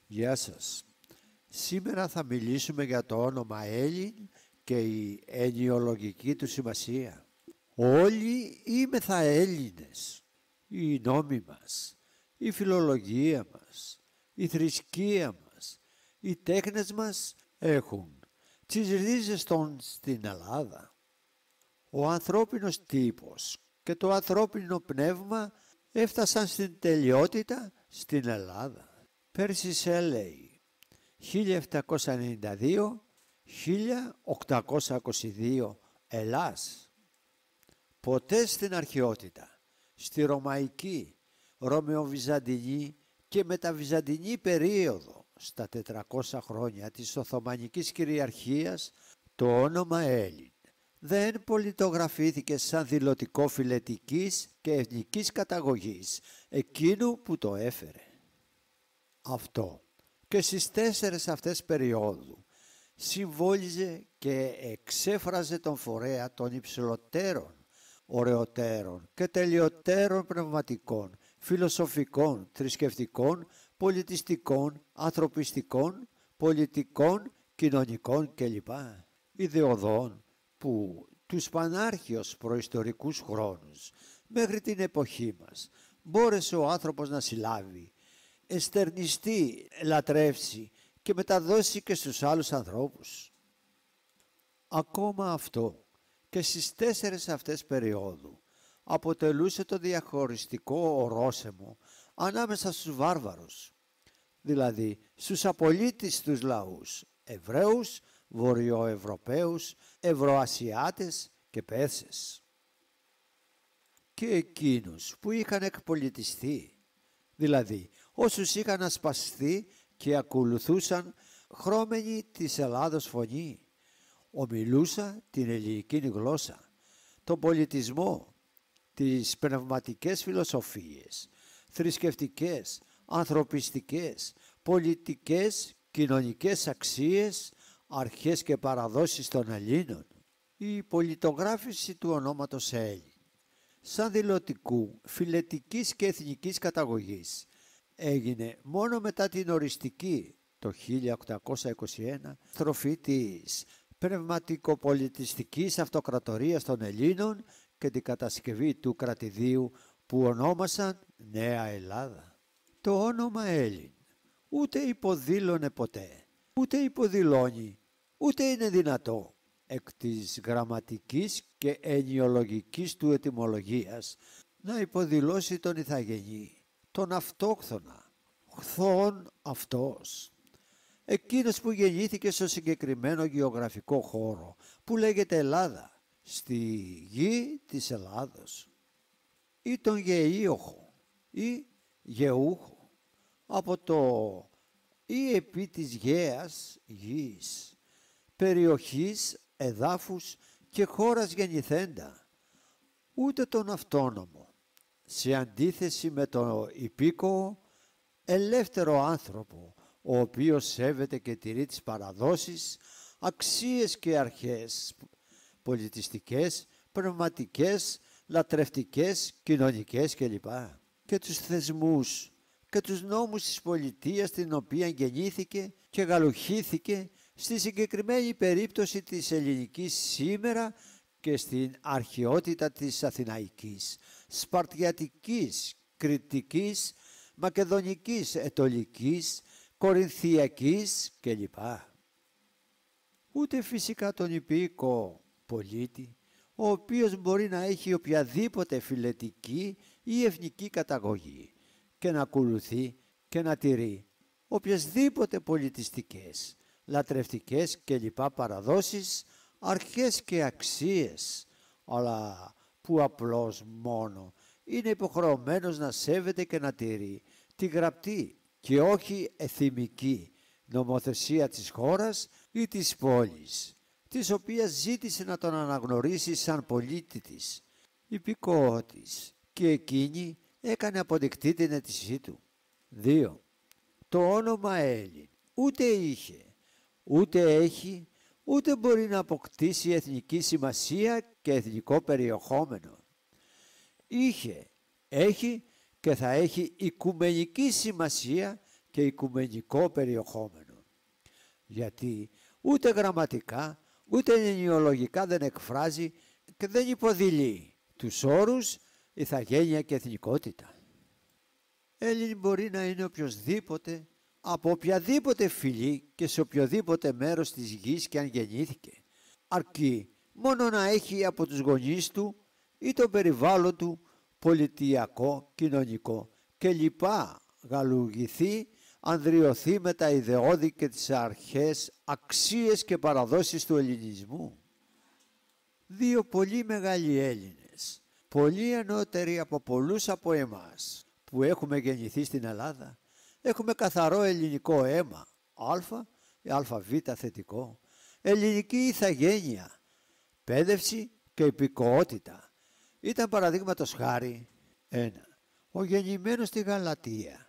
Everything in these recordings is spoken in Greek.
Γεια σας. Σήμερα θα μιλήσουμε για το όνομα Έλλην και η ενιολογική του σημασία. Όλοι είμεθα Έλληνες. Οι νόμοι μας, η φιλολογία μας, η θρησκεία μας, οι τέχνες μας έχουν τις ρίζες των στην Ελλάδα. Ο ανθρώπινος τύπος και το ανθρώπινο πνεύμα έφτασαν στην τελειότητα στην Ελλάδα. Πέρσι σε λέει 1792-1822 Ελλάς. Ποτέ στην αρχαιότητα, στη Ρωμαϊκή, Ρωμαιοβυζαντινή και μεταβυζαντινή περίοδο, στα 400 χρόνια της Οθωμανικής κυριαρχίας, το όνομα Έλλην δεν πολιτογραφήθηκε σαν δηλωτικό φιλετικής και εθνικής καταγωγής εκείνου που το έφερε. Αυτό και στις 4 αυτές περιόδου συμβόλιζε και εξέφραζε τον φορέα των υψηλότερων, ωραιότερων και τελειωτέρων πνευματικών, φιλοσοφικών, θρησκευτικών, πολιτιστικών, ανθρωπιστικών, πολιτικών, κοινωνικών κλπ. Ιδεωδών που τους πανάρχιους προϊστορικούς χρόνους μέχρι την εποχή μας μπόρεσε ο άνθρωπος να συλλάβει, εστερνιστεί, λατρεύσει και μεταδώσει και στους άλλους ανθρώπους. Ακόμα αυτό και στις 4 αυτές περιόδου αποτελούσε το διαχωριστικό ορόσημο ανάμεσα στους βάρβαρους, δηλαδή στους απολύτιστους λαούς, Εβραίους, Βορειοευρωπαίους, Ευρωασιάτες και Πέρσες, και εκείνους που είχαν εκπολιτιστεί, δηλαδή όσους είχαν ασπαστεί και ακολουθούσαν χρώμενη της Ελλάδος φωνή, ομιλούσα την ελληνική γλώσσα, τον πολιτισμό, τις πνευματικές φιλοσοφίες, θρησκευτικές, ανθρωπιστικές, πολιτικές, κοινωνικές αξίες, αρχές και παραδόσεις των Ελλήνων. Η πολιτογράφηση του ονόματος Έλλην σαν δηλωτικού, φιλετικής και εθνικής καταγωγής έγινε μόνο μετά την οριστική το 1821 στροφή της πνευματικοπολιτιστικής αυτοκρατορίας των Ελλήνων και την κατασκευή του κρατηδίου που ονόμασαν Νέα Ελλάδα. Το όνομα Έλλην ούτε υποδήλωνε ποτέ, ούτε υποδηλώνει, ούτε είναι δυνατό εκ της γραμματικής και ενιολογικής του ετυμολογίας να υποδηλώσει τον ηθαγενή, τον αυτόχθονα, χθόν αυτός. Εκείνος που γεννήθηκε στο συγκεκριμένο γεωγραφικό χώρο που λέγεται Ελλάδα, στη γη της Ελλάδος, ή τον γεήοχο ή γεούχο, από το ή επί της γέας γης, περιοχής, εδάφους και χώρας γεννηθέντα, ούτε τον αυτόνομο, σε αντίθεση με τον υπήκοο, ελεύθερο άνθρωπο, ο οποίος σέβεται και τηρεί τις παραδόσεις, αξίες και αρχές πολιτιστικές, πνευματικές, λατρευτικές, κοινωνικές κλπ. Και τους θεσμούς και τους νόμους της πολιτείας στην οποία γεννήθηκε και γαλουχήθηκε, στη συγκεκριμένη περίπτωση της ελληνικής σήμερα και στην αρχαιότητα της αθηναϊκής, σπαρτιατικής, κρητικής, μακεδονικής, αιτωλικής, κορινθιακής κλπ. Ούτε φυσικά τον υπήκο πολίτη, ο οποίος μπορεί να έχει οποιαδήποτε φιλετική ή εθνική καταγωγή και να ακολουθεί και να τηρεί οποιασδήποτε πολιτιστικές, λατρευτικές κλπ. Παραδόσεις, αρχές και αξίες, αλλά που απλώς μόνο είναι υποχρεωμένος να σέβεται και να τηρεί τη γραπτή και όχι εθιμική νομοθεσία της χώρας ή της πόλης, της οποίας ζήτησε να τον αναγνωρίσει σαν πολίτη της, υπηκόο της, και εκείνη έκανε αποδεκτή την αίτησή του. 2. Το όνομα Έλλην ούτε είχε, ούτε έχει, ούτε μπορεί να αποκτήσει εθνική σημασία και εθνικό περιεχόμενο. Είχε, έχει και θα έχει οικουμενική σημασία και οικουμενικό περιεχόμενο. Γιατί ούτε γραμματικά, ούτε ενοιολογικά δεν εκφράζει και δεν υποδηλεί τους όρους ηθαγένεια και εθνικότητα. Έλληνη μπορεί να είναι οποιοσδήποτε, από οποιαδήποτε φυλή και σε οποιοδήποτε μέρος της γης και αν γεννήθηκε, αρκεί μόνο να έχει από τους γονείς του ή το περιβάλλον του πολιτιακό, κοινωνικό και λοιπά γαλουγηθεί, ανδριωθεί με τα ιδεώδη και τις αρχές, αξίες και παραδόσεις του ελληνισμού. Δύο πολύ μεγάλοι Έλληνες, πολύ ενώτεροι από πολλούς από εμάς που έχουμε γεννηθεί στην Ελλάδα, έχουμε καθαρό ελληνικό αίμα, ΑΒ θετικό, ελληνική ηθαγένεια, πέδευση και υπηκοότητα. Ήταν παραδείγματος χάρη ο γεννημένος στη Γαλατία,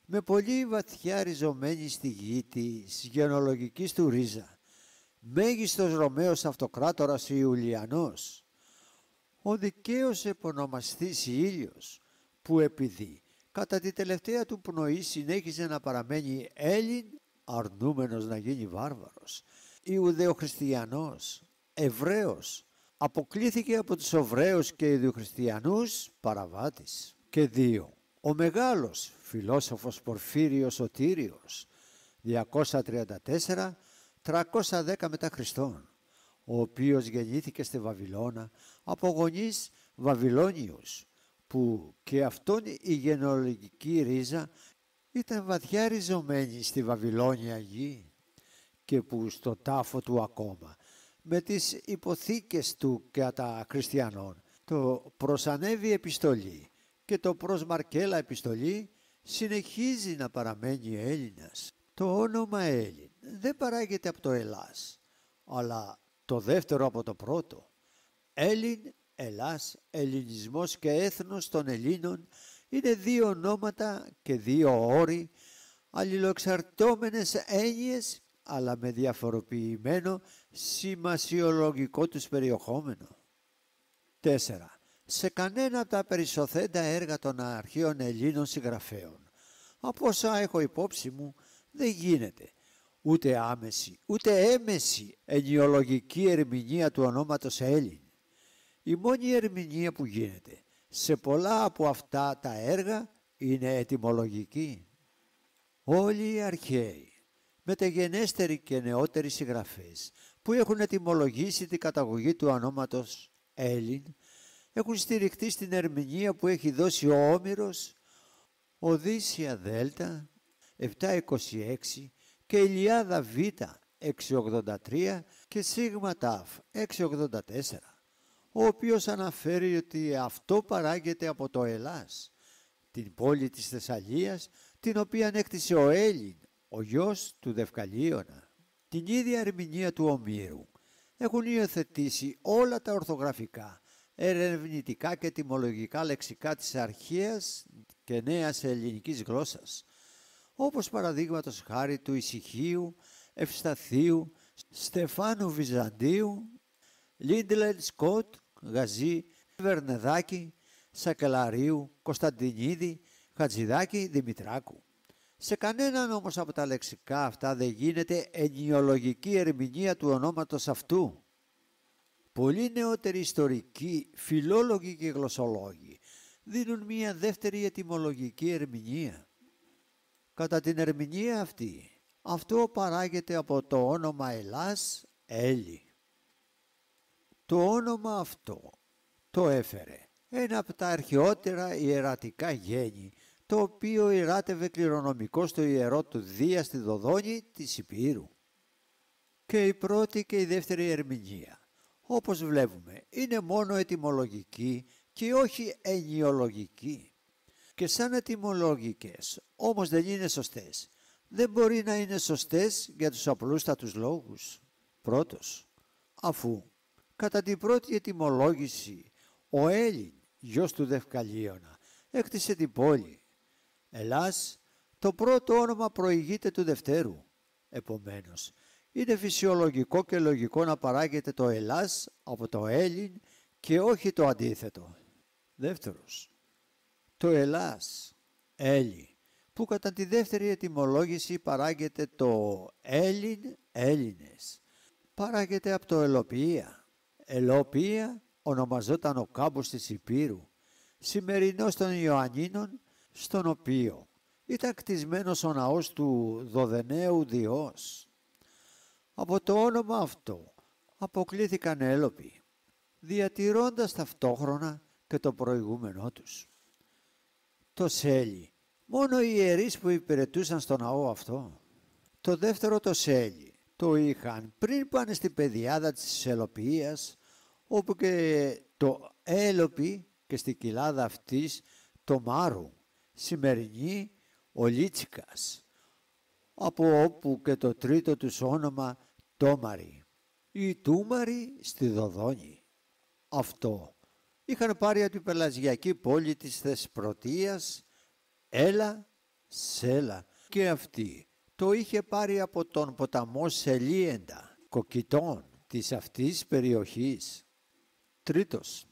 με πολύ βαθιά ριζωμένη στη γη της γενολογικής του ρίζα, μέγιστος Ρωμαίος αυτοκράτορας Ιουλιανός, ο δικαίος επωνομαστής Ήλιος, που επειδή κατά τη τελευταία του πνοή συνέχιζε να παραμένει Έλλην, αρνούμενος να γίνει βάρβαρος, Ιουδαιοχριστιανός, Εβραίος, αποκλήθηκε από τους Οβραίους και Ιουδαιοχριστιανούς παραβάτης. Και δύο, ο μεγάλος φιλόσοφος Πορφύριος Σωτήριος, 234-310 μετά Χριστόν, ο οποίος γεννήθηκε στη Βαβυλώνα από γονείς Βαβυλώνιους, που και αυτόν η γενεολογική ρίζα ήταν βαθιά ριζωμένη στη Βαβυλώνια γη και που στο τάφο του ακόμα με τις υποθήκες του και τα χριστιανών το προσανέβη επιστολή και το προς Μαρκέλα επιστολή συνεχίζει να παραμένει Έλληνας. Το όνομα Έλλην δεν παράγεται από το Ελλάς, αλλά το δεύτερο από το πρώτο. Έλλην, Ελλάς, ελληνισμός και έθνος των Ελλήνων είναι δύο ονόματα και δύο όροι, αλληλοεξαρτώμενες έννοιες, αλλά με διαφοροποιημένο σημασιολογικό τους περιεχόμενο. 4. Σε κανένα από τα περισσοθέντα έργα των αρχαίων Ελλήνων συγγραφέων, από όσα έχω υπόψη μου, δεν γίνεται ούτε άμεση ούτε έμεση ενοιολογική ερμηνεία του ονόματος Έλλην. Η μόνη ερμηνεία που γίνεται σε πολλά από αυτά τα έργα είναι ετυμολογική. Όλοι οι αρχαίοι, μεταγενέστεροι και νεότεροι συγγραφείς που έχουν ετυμολογήσει την καταγωγή του ονόματος Έλλην έχουν στηριχτεί στην ερμηνεία που έχει δώσει ο Όμηρος, Οδύσσια Δέλτα 726 και Ηλιάδα Β 683 και Σίγμα Ταφ 684, ο οποίος αναφέρει ότι αυτό παράγεται από το Ελλάς, την πόλη της Θεσσαλίας, την οποία έκτισε ο Έλλην, ο γιος του Δευκαλίωνα. Την ίδια ερμηνεία του Ομήρου έχουν υιοθετήσει όλα τα ορθογραφικά, ερευνητικά και τιμολογικά λεξικά της αρχαίας και νέας ελληνικής γλώσσας, όπως παραδείγματος χάρη του Ησυχίου, Ευσταθίου, Στεφάνου Βυζαντίου, Λίντλεν Σκοτ, Γαζί, Βερνεδάκη, Σακελαρίου, Κωνσταντινίδη, Χατζηδάκη, Δημητράκου. Σε κανέναν όμως από τα λεξικά αυτά δεν γίνεται ενοιολογική ερμηνεία του ονόματος αυτού. Πολλοί νεότεροι ιστορικοί, φιλόλογοι και γλωσσολόγοι δίνουν μία δεύτερη ετυμολογική ερμηνεία. Κατά την ερμηνεία αυτή, αυτό παράγεται από το όνομα Ελλάς, Έλλη. Το όνομα αυτό το έφερε ένα από τα αρχαιότερα ιερατικά γένη, το οποίο ιεράτευε κληρονομικό στο ιερό του Δία στη Δοδόνη της Υπήρου. Και η πρώτη και η δεύτερη ερμηνεία, όπως βλέπουμε, είναι μόνο ετυμολογική και όχι ενοιολογική. Και σαν ετυμολογικές, όμως δεν είναι σωστές. Δεν μπορεί να είναι σωστές για τους απλούστατους λόγους. Πρώτος, αφού κατά την πρώτη ετυμολόγηση ο Έλλην, γιος του Δευκαλίωνα, έκτισε την πόλη. Ελλάς, το πρώτο όνομα προηγείται του δευτέρου. Επομένως, είναι φυσιολογικό και λογικό να παράγεται το Ελλάς από το Έλλην και όχι το αντίθετο. Δεύτερος, το Ελλάς, Έλλη, που κατά τη δεύτερη ετυμολόγηση παράγεται το Έλλην Έλληνες. Παράγεται από το Ελοπία. Ελοπία ονομαζόταν ο κάμπος της Υπήρου, σημερινός των Ιωαννίνων, στον οποίο ήταν κτισμένος ο ναός του Δωδεναίου Διός. Από το όνομα αυτό αποκλήθηκαν Έλοποι, διατηρώντας ταυτόχρονα και το προηγούμενό τους. Το Σέλι, μόνο οι ιερείς που υπηρετούσαν στο ναό αυτό. Το δεύτερο το Σέλι το είχαν πριν πάνε στην πεδιάδα της Ελοποιίας, όπου και το Έλοπι και στη κοιλάδα αυτής το Μάρου, σημερινή ο Λίτσικας, από όπου και το τρίτο τους όνομα Τόμαρη ή Τούμαρη στη Δοδόνη. Αυτό είχαν πάρει από την πελαζιακή πόλη της Θεσπρωτείας Έλα Σέλα, και αυτή το είχε πάρει από τον ποταμό Σελίεντα, κοκκιτών της αυτής περιοχής. Τρίτος,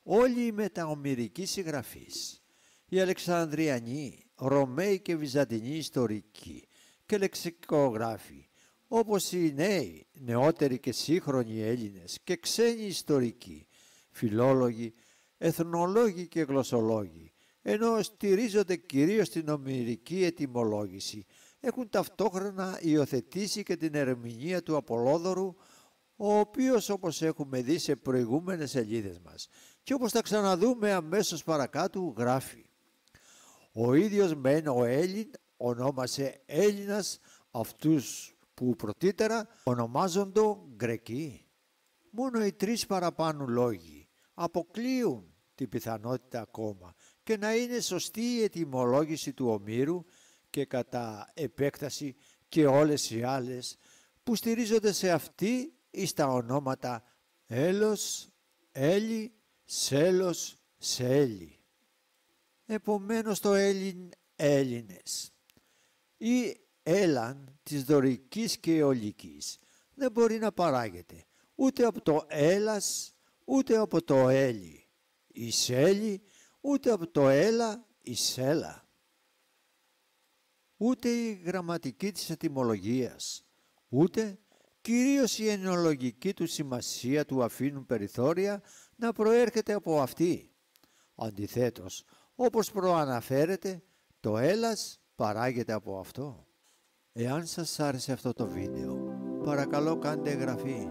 όλοι οι μεταομηρικοί συγγραφείς, οι Αλεξανδριανοί, Ρωμαίοι και Βυζαντινοί ιστορικοί και λεξικογράφοι, όπως οι νέοι, νεότεροι και σύγχρονοι Έλληνες και ξένοι ιστορικοί, φιλόλογοι, εθνολόγοι και γλωσσολόγοι, ενώ στηρίζονται κυρίως στην ομηρική ετυμολόγηση, έχουν ταυτόχρονα υιοθετήσει και την ερμηνεία του Απολόδωρου, ο οποίος, όπως έχουμε δει σε προηγούμενες σελίδες μας και όπως θα ξαναδούμε αμέσως παρακάτω, γράφει: ο ίδιος μεν ο Έλλην ονόμασε Έλληνας αυτούς που πρωτήτερα ονομάζοντο Γκρεκοί. Μόνο οι τρεις παραπάνω λόγοι αποκλείουν την πιθανότητα ακόμα και να είναι σωστή η ετυμολόγηση του Ομήρου και κατά επέκταση και όλες οι άλλες που στηρίζονται σε αυτή ή στα ονόματα Έλος, Έλλη, Σέλος, Σέλη. Επομένως το Έλλην Έλληνες ή Έλαν της δωρικής και αιωλικής δεν μπορεί να παράγεται ούτε από το Έλας ούτε από το Έλλη, η Σέλη ούτε από το Έλα, η Σέλα. Ούτε η γραμματική της ετυμολογίας, ούτε κυρίως η ενολογική του σημασία του αφήνουν περιθώρια να προέρχεται από αυτή. Αντιθέτως, όπως προαναφέρεται, το έλας παράγεται από αυτό. Εάν σας άρεσε αυτό το βίντεο, παρακαλώ κάντε εγγραφή.